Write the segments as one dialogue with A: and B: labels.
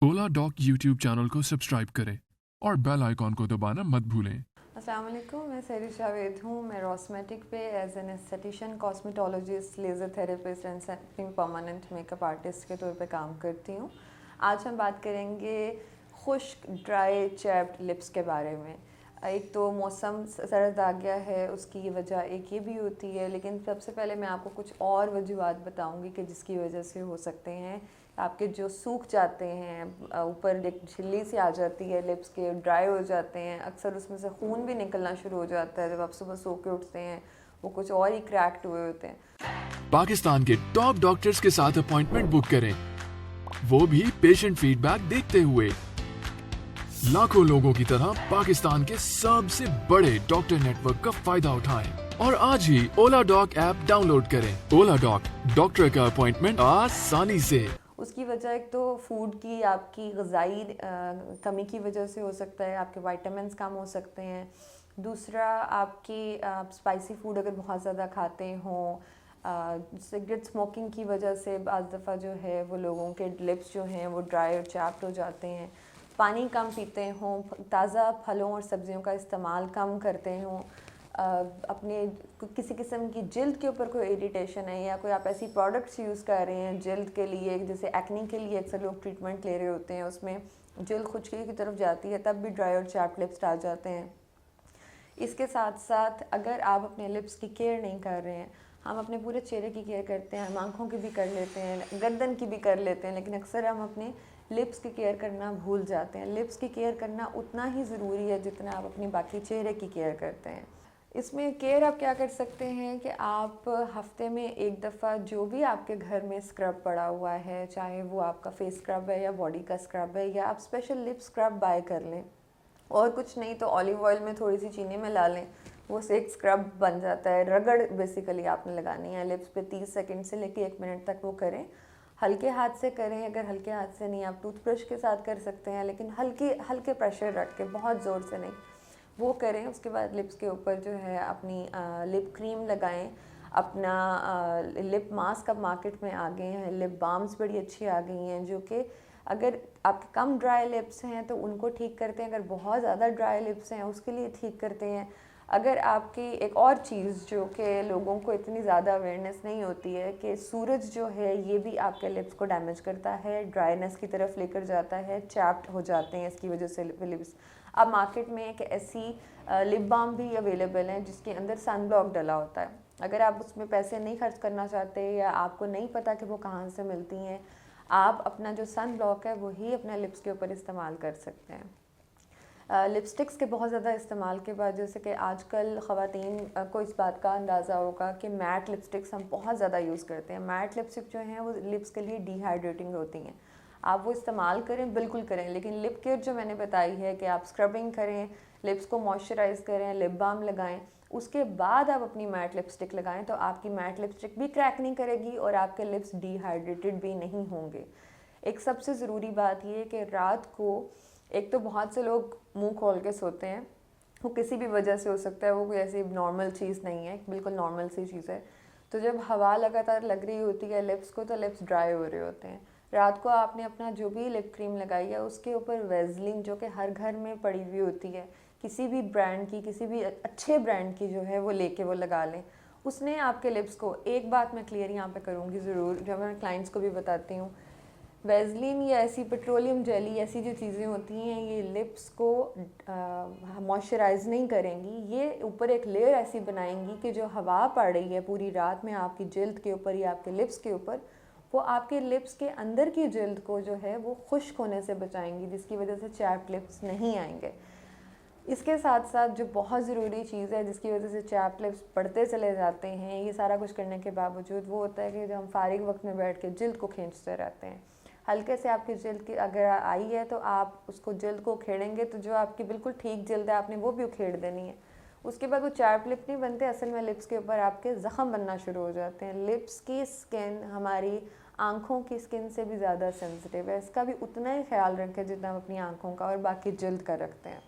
A: ओला dock YouTube channel को subscribe करें और बेल आइकॉन को दबाना मत भूलें।
B: अस्सलाम वालेकुम, मैं सहरी जावेद हूँ। मैं रॉस्मेटिक पे as an aesthetician, cosmetologist, laser therapist and setting permanent makeup artist के तौर पे काम करती हूँ। आज हम बात करेंगे खुश्क, ड्राई, चैप्ड लिप्स के बारे में। एक तो मौसम सर्द आ गया है, उसकी वजह एक ये भी होती है, लेकिन सबसे पहले मैं आपको कुछ और वजूहत बताऊँगी कि जिसकी वजह से हो सकते हैं आपके जो सूख जाते हैं, ऊपर एक झिल्ली सी आ जाती है, लिप्स के ड्राई हो जाते हैं, अक्सर उसमें से खून भी निकलना शुरू हो जाता है। जब आप सुबह सो के उठते हैं वो कुछ और ही क्रैक्ड हुए होते हैं।
A: पाकिस्तान के टॉप डॉक्टर्स के साथ अपॉइंटमेंट बुक करें, वो भी पेशेंट फीडबैक देखते हुए। लाखों लोगों की तरह पाकिस्तान के सबसे बड़े डॉक्टर नेटवर्क का फायदा उठाएं और आज ही ओला डॉक ऐप डाउनलोड करें। ओला डॉक, डॉक्टर का अपॉइंटमेंट आसानी से।
B: उसकी वजह एक तो फूड की, आपकी ग़िज़ाई कमी की वजह से हो सकता है, आपके विटामिन्स कम हो सकते हैं। दूसरा, आपकी आप स्पाइसी फूड अगर बहुत ज़्यादा खाते हों, सिगरेट स्मोकिंग की वजह से बाज़ दफ़ा जो है वो लोगों के लिप्स जो हैं वो ड्राई और चैप्ड हो जाते हैं। पानी कम पीते हों, ताज़ा फलों और सब्जियों का इस्तेमाल कम करते हों, अपने किसी किस्म की जल्द के ऊपर कोई इरिटेशन है या कोई आप ऐसी प्रोडक्ट्स यूज़ कर रहे हैं जल्द के लिए, जैसे एक्ने के लिए अक्सर लोग ट्रीटमेंट ले रहे होते हैं, उसमें जल्द खुश्की की तरफ जाती है, तब भी ड्राई और चैप्ड लिप्स आ जाते हैं। इसके साथ साथ अगर आप अपने लिप्स की केयर नहीं कर रहे हैं, हम अपने पूरे चेहरे की केयर करते हैं, हम आँखों की भी कर लेते हैं, गर्दन की भी कर लेते हैं, लेकिन अक्सर हम अपने लिप्स की केयर करना भूल जाते हैं। लिप्स की केयर करना उतना ही ज़रूरी है जितना आप अपनी बाकी चेहरे की केयर करते हैं। इसमें केयर आप क्या कर सकते हैं कि आप हफ्ते में एक दफ़ा जो भी आपके घर में स्क्रब पड़ा हुआ है, चाहे वो आपका फेस स्क्रब है या बॉडी का स्क्रब है, या आप स्पेशल लिप स्क्रब बाय कर लें, और कुछ नहीं तो ऑलिव ऑयल में थोड़ी सी चीनी मिला लें, वो से एक स्क्रब बन जाता है। रगड़ बेसिकली आपने लगानी है लिप्स पे, 30 सेकंड से लेकर 1 मिनट तक वो करें। हल्के हाथ से करें, अगर हल्के हाथ से नहीं आप टूथब्रश के साथ कर सकते हैं, लेकिन हल्के प्रेशर रख के, बहुत ज़ोर से नहीं, वो करें। उसके बाद लिप्स के ऊपर जो है अपनी लिप क्रीम लगाएं। अपना लिप मास्क अब मार्केट में आ गए हैं, लिप बाम्स बड़ी अच्छी आ गई हैं, जो कि अगर आपके कम ड्राई लिप्स हैं तो उनको ठीक करते हैं, अगर बहुत ज़्यादा ड्राई लिप्स हैं उसके लिए ठीक करते हैं। अगर आपकी एक और चीज़ जो कि लोगों को इतनी ज़्यादा अवेयरनेस नहीं होती है कि सूरज जो है ये भी आपके लिप्स को डैमेज करता है, ड्राइनेस की तरफ लेकर जाता है, चैप्ड हो जाते हैं इसकी वजह से लिप्स। अब मार्केट में एक ऐसी लिप बाम भी अवेलेबल है जिसके अंदर सन ब्लॉक डला होता है। अगर आप उसमें पैसे नहीं खर्च करना चाहते या आपको नहीं पता कि वो कहाँ से मिलती हैं, आप अपना जो सन ब्लॉक है वही अपने लिप्स के ऊपर इस्तेमाल कर सकते हैं। लिपस्टिक्स के बहुत ज़्यादा इस्तेमाल के बाद, जैसे कि आजकल ख़वातीन को इस बात का अंदाज़ा होगा कि मैट लिपस्टिक्स हम बहुत ज़्यादा यूज़ करते हैं। मैट लिपस्टिक जो हैं वो लिप्स के लिए डिहाइड्रेटिंग होती हैं, आप वो इस्तेमाल करें, बिल्कुल करें, लेकिन लिप केयर जो मैंने बताई है कि आप स्क्रबिंग करें, लिप्स को मॉइस्चराइज़ करें, लिप बाम लगाएं, उसके बाद आप अपनी मैट लिपस्टिक लगाएं, तो आपकी मैट लिपस्टिक भी क्रैक नहीं करेगी और आपके लिप्स डिहाइड्रेटेड भी नहीं होंगे। एक सबसे ज़रूरी बात ये कि रात को, एक तो बहुत से लोग मुंह खोल के सोते हैं, वो किसी भी वजह से हो सकता है, वो कोई ऐसी नॉर्मल चीज़ नहीं है, बिल्कुल नॉर्मल सी चीज़ है। तो जब हवा लगातार लग रही होती है लिप्स को तो लिप्स ड्राई हो रहे होते हैं। रात को आपने अपना जो भी लिप क्रीम लगाई है उसके ऊपर वेज़लिन, जो कि हर घर में पड़ी हुई होती है, किसी भी ब्रांड की, किसी भी अच्छे ब्रांड की जो है वो लेके वो लगा लें। उसने आपके लिप्स को, एक बात मैं क्लियर यहाँ पे करूँगी ज़रूर, जो मैं क्लाइंट्स को भी बताती हूँ, वेज़लिन या ऐसी पेट्रोलियम जेली, ऐसी जो चीज़ें होती हैं, ये लिप्स को मॉइस्चराइज़ नहीं करेंगी, ये ऊपर एक लेयर ऐसी बनाएंगी कि जो हवा पड़ रही है पूरी रात में आपकी जल्द के ऊपर या आपके लिप्स के ऊपर, वो आपके लिप्स के अंदर की जल्द को जो है वो खुश्क होने से बचाएंगी, जिसकी वजह से चैप्ड लिप्स नहीं आएंगे। इसके साथ साथ जो बहुत ज़रूरी चीज़ है जिसकी वजह से चैप्ड लिप्स बढ़ते चले जाते हैं, ये सारा कुछ करने के बावजूद, वो होता है कि जब हम फारिग वक्त में बैठ के जल्द को खींचते रहते हैं। हल्के से आपकी जल्द की अगर आई है तो आप उसको जल्द को उखेड़ेंगे तो जो आपकी बिल्कुल ठीक जल्द है आपने वो भी उखेड़ देनी है। उसके बाद वो चैप्ड लिप नहीं बनते, असल में लिप्स के ऊपर आपके ज़ख़म बनना शुरू हो जाते हैं। लिप्स की स्किन हमारी आँखों की स्किन से भी ज़्यादा सेंसिटिव है, इसका भी उतना ही ख्याल रखें जितना हम अपनी आँखों का और बाकी जल्द का रखते हैं।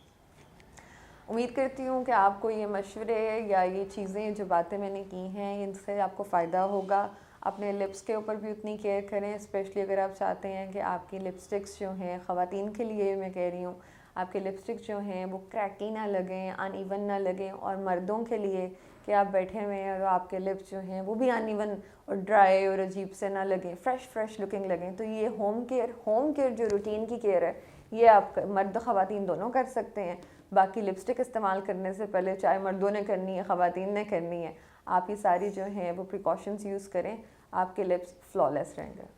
B: उम्मीद करती हूँ कि आपको ये मशवरे या ये चीज़ें जो बातें मैंने की हैं इनसे आपको फ़ायदा होगा। अपने लिप्स के ऊपर भी उतनी केयर करें, स्पेशली अगर आप चाहते हैं कि आपकी लिपस्टिक्स जो हैं, ख़वातीन के लिए मैं कह रही हूँ, आपके लिपस्टिक्स जो हैं वो क्रैकी ना लगें, अनइवन ना लगें। और मर्दों के लिए कि आप बैठे हुए हैं और आपके लिप्स जो हैं वो भी अनइवन और ड्राई और अजीब से ना लगें, फ्रेश लुकिंग लगें। तो ये होम केयर जो रूटीन की केयर है, ये आप मर्द ख़वातीन दोनों कर सकते हैं। बाकी लिपस्टिक इस्तेमाल करने से पहले चाहे मर्दों ने करनी है, ख़वातीन ने करनी है, आप ये सारी जो हैं वो प्रिकॉशंस यूज़ करें, आपके लिप्स फ्लॉलेस रहेंगे।